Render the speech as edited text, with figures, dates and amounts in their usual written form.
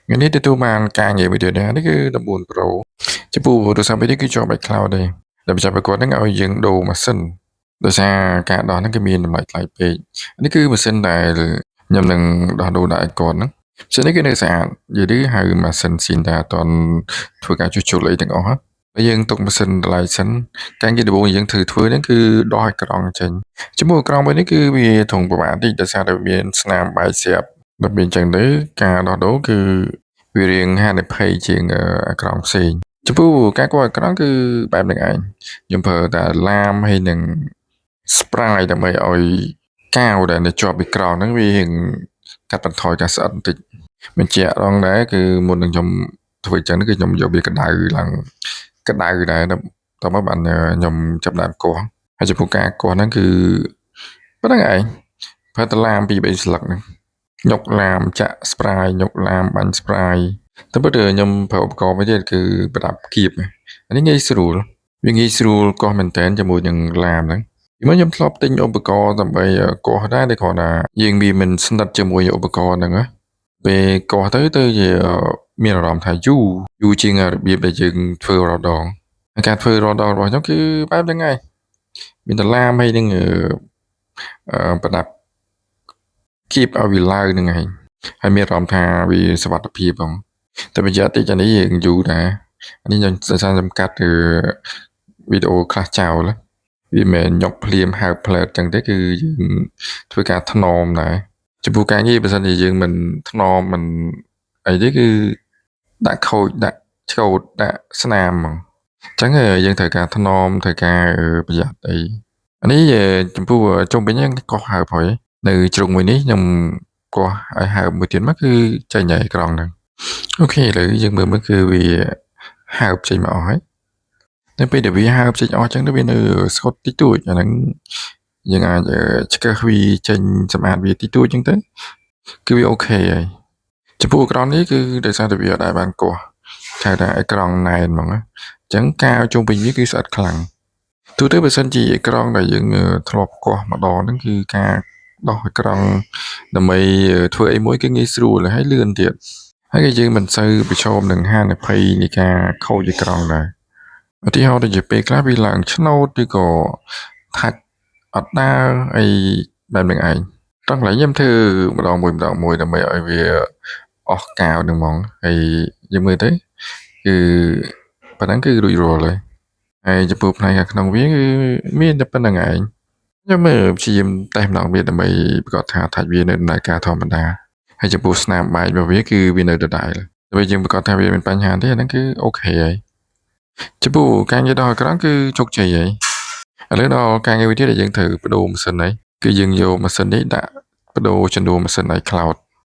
ថ្ងៃនេះទទួលបានការងារមួយទៀតណានេះគឺ14 Pro ចំពោះទូរស័ព្ទនេះគឺជាប់ iCloud ទេដែលបញ្ជាក់ប្រកបហ្នឹងឲ្យយើងដូរម៉ាស៊ីនដោយសារការដោះហ្នឹងគឺមានតម្លៃថ្លៃពេកនេះគឺម៉ាស៊ីនដែលខ្ញុំនឹងដោះដូរដាក់ឲ្យគាត់ហ្នឹងម៉ាស៊ីននេះគឺនៅស្អាតនិយាយទៅហៅម៉ាស៊ីនស៊ីនតាអត់ទាន់ធ្វើការជួសជុលអីទាំងអស់ហើយយើងទុកម៉ាស៊ីនតម្លៃសិនការងារដំបូងយើងធ្វើហ្នឹងគឺដោះអេក្រង់ចេញចំពោះអេក្រង់មួយនេះគឺវាធំប្រហែលតិចដោយសារតែមានស្នាមបាយស្រាប់ដល់ពេលអញ្ចឹងទៅការដោះដូរគឺវារៀងហានិភ័យជាងអេក្រង់ផ្សេងចំពោះការគួរអេក្រង់គឺបែបហ្នឹងឯងខ្ញុំប្រើតែឡាមហើយនឹង spray ដើម្បីឲ្យកាវដែលនៅជាប់ពីក្រោយហ្នឹងវារៀងកាត់បន្ថយការស្អិតបន្តិចបញ្ជាក់រងដែរគឺមុននឹងខ្ញុំធ្វើអញ្ចឹងគឺខ្ញុំយកវាក្តៅឡើងក្តៅដែរតមកបានខ្ញុំចាប់ដើមកោះហើយចំពោះការកោះហ្នឹងគឺប៉ុណ្្នឹងឯងប្រើតឡាម2 3ស្លឹកហ្នឹងញុកឡាមចាក់ spray ញុកឡាមបាញ់ spray តែពិតខ្ញុំប្រើឧបករណ៍មួយទៀតគឺប្រដាប់គៀបអានេះងាយស្រួលវាងាយស្រួលកោះមែនតើជាមួយនឹងឡាមហ្នឹងពីមុនខ្ញុំធ្លាប់ទិញឧបករណ៍ដើម្បីកោះដែរតែគ្រាន់តែយើងវាមិនស្និទ្ធជាមួយឧបករណ៍ហ្នឹងណាពេលកោះទៅជាមានអារម្មណ៍ថាយូរជាងរបៀបដែលយើងធ្វើរាល់ដងការធ្វើរាល់ដងរបស់ខ្ញុំគឺបែបហ្នឹងឯងមានតែឡាមហើយនឹងប្រដាប់គៀបឲ្យវាឡើងហ្នឹងឯងហើយមានអារម្មណ៍ថាវាសុវត្ថិភាពផងតែប្រយ័ត្នតិចអានេះយើងយូរដែរអានេះខ្ញុំសារសម្កាត់គឺវីដេអូខ្លះចោលវាមិនញុកភ្លាមហើបផ្លែតចឹងទេគឺយើងធ្វើការថ្នមដែរចំពោះការងារបើសិនជាយើងមិនថ្នមមិនអីទេគឺដាក់ខូចដាក់ឆ្កូតដាក់ស្នាមហ្មងអញ្ចឹងយើងត្រូវការថ្នមត្រូវការប្រយ័ត្នអីអានេះចំពោះជុំវិញហ្នឹងកោះហើបហើយនៅជ្រុងមួយនេះខ្ញុំកោះឲ្យហើបមួយទៀតមកគឺចេញហើយក្រង់ហ្នឹងអូខេឥឡូវយើងមើលគឺវាហើបចេញមកអស់ហើយនៅពេលដែលវាហើបចេញអស់ចឹងទៅវានៅស្កុតតិចតួចអាហ្នឹងយើងអាចឆ្កឹះវាចេញសម្អាតវាតិចតួចចឹងទៅគឺវាអូខេហើយចំពោះអេក្រង់នេះគឺដោយសារតែវាអត់ដែលបានកោះហៅថាអេក្រង់ណែនហ្មងអញ្ចឹងការជុំវិញវាគឺស្អិតខ្លាំងទូទៅបើសិនជាអេក្រង់ដែលយើងធ្លាប់កោះម្ដងហ្នឹងគឺការដោះអេក្រង់ដើម្បីធ្វើអីមួយគឺងាយស្រួលហើយលឿនទៀតហើយក៏យើងមិនសូវប្រឈមនឹងហានិភ័យនៃការខូចអេក្រង់ដែរឧទាហរណ៍ដូចជាពេលខ្លះវាឡើងឆ្នោតឬក៏ថាច់អត់ដើរអីបែបហ្នឹងឯងដល់កន្លែងខ្ញុំធ្វើម្ដងមួយដើម្បីឲ្យវាអស់កាវហ្នឹងហ្មងហើយយើងមើលទៅគឺប៉ុណ្ណឹងគឺរួចរាល់ហើយចំពោះផ្នែកខាងក្នុងវាគឺមានតែប៉ុណ្្នឹងឯងខ្ញុំព្យាយាមតេស្តម្ដងវាដើម្បីប្រកាសថាថាច់វានៅដំណើរការធម្មតាហើយចំពោះស្នាមបែករបស់វាគឺវានៅដដែលតែយើងប្រកាសថាវាមានបញ្ហាទេអាហ្នឹងគឺអូខេហើយចំពោះការងារដោះអេក្រង់គឺជោគជ័យហើយឥឡូវដល់ការងារមួយទៀតដែលយើងត្រូវបដូរម៉ាស៊ីនហើយគឺយើងយកម៉ាស៊ីននេះដាក់បដូរចំនួនម៉ាស៊ីន iCloud